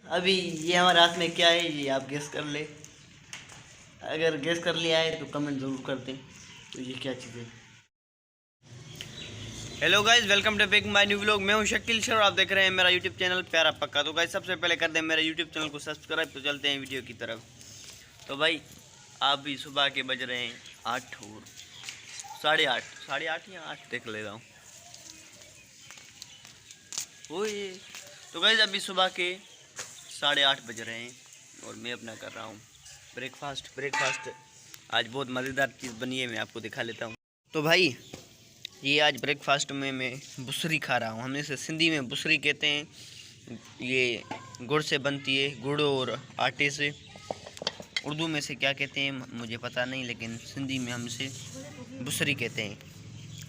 अभी ये हमारे हाथ में क्या है ये आप गेस कर ले। अगर गेस कर लिया है तो कमेंट ज़रूर कर दें। तो ये क्या चीज़ है। Hello guys, welcome to back my new vlog. मैं हूं शकील सर और आप देख रहे हैं मेरा यूट्यूब चैनल प्यारा पक्का। तो गाइस सबसे पहले कर दें मेरे यूट्यूब चैनल को सब्सक्राइब। तो चलते हैं वीडियो की तरफ। तो भाई आप भी सुबह के बज रहे हैं 8 और 8:30 या 8 देख ले रहा हूँ। ओए तो गाइस अभी सुबह के 8:30 बज रहे हैं और मैं अपना कर रहा हूँ ब्रेकफास्ट। आज बहुत मज़ेदार चीज़ बनी है, मैं आपको दिखा लेता हूँ। तो भाई ये आज ब्रेकफास्ट में मैं बुसरी खा रहा हूँ। हम इसे सिंधी में बुसरी कहते हैं। ये गुड़ से बनती है, गुड़ और आटे से। उर्दू में से क्या कहते हैं मुझे पता नहीं, लेकिन सिंधी में हम इसे बुसरी कहते हैं।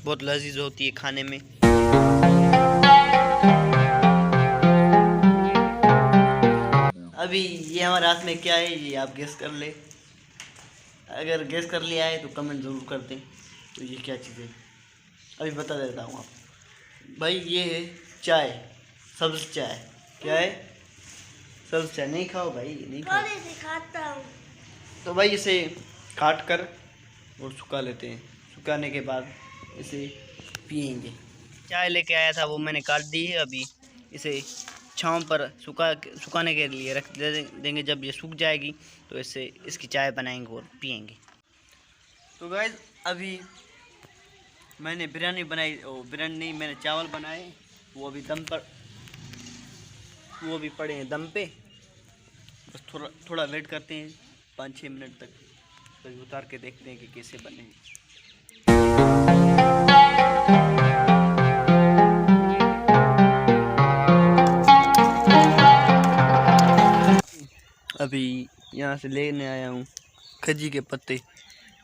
बहुत लजीज होती है खाने में। अभी ये हमारे हाथ में क्या है ये आप गेस कर ले। अगर गेस कर लिया है तो कमेंट ज़रूर कर दें। तो ये क्या चीज़ है अभी बता देता हूँ आप। भाई ये है चाय, सब्ज़ चाय। क्या है? सब्ज़ चाय। नहीं खाओ भाई, नहीं खाओ। खाता हूँ। तो भाई इसे काट कर और सुखा लेते हैं। सुखाने के बाद इसे पियेंगे। चाय लेके आया था वो मैंने काट दी है। अभी इसे छाँव पर सुखाने के लिए रख देंगे। जब ये सूख जाएगी तो इससे इसकी चाय बनाएंगे और पियेंगे। तो गाइस अभी मैंने बिरयानी बनाई। बिरयानी नहीं, मैंने चावल बनाए। वो अभी दम पर, वो भी पड़े हैं दम पे। बस थोड़ा वेट करते हैं 5-6 मिनट तक, फिर उतार के देखते हैं कि कैसे बने। अभी यहाँ से लेने आया हूँ खजी के पत्ते,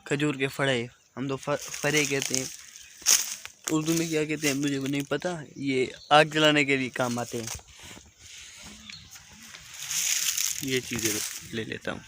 खजूर के फड़े। हम तो फरे कहते हैं। उर्दू में क्या कहते हैं मुझे नहीं पता। ये आग जलाने के लिए काम आते हैं। ये चीज़ें ले लेता हूँ।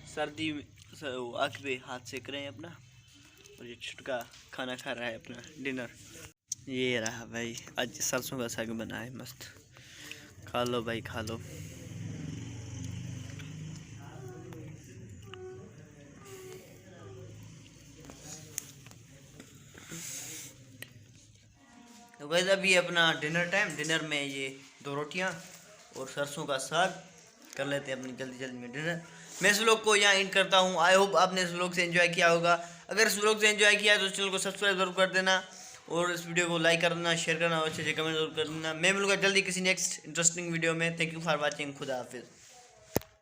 सर्दी में आँख पे हाथ सेक रहे हैं अपना, और ये छुटका खाना खा रहा है अपना डिनर। ये रहा भाई, आज सरसों का साग बना है मस्त। खा लो भाई, खा लो। तो गाइस अभी अपना डिनर टाइम। डिनर में ये 2 रोटियां और सरसों का साग कर लेते हैं अपनी जल्दी जल्दी में डिनर। मैं इस व्लॉग को यहाँ एंड करता हूँ। आई होप आपने इस व्लॉग से एंजॉय किया होगा। अगर इस व्लॉग से एंजॉय किया है तो चैनल को सब्सक्राइब जरूर कर देना और इस वीडियो को लाइक करना, शेयर करना और अच्छे कमेंट जरूर कर देना। मैं मिलूंगा जल्दी किसी नेक्स्ट इंटरेस्टिंग वीडियो में। Thank you for watching. खुदा हाफिज़।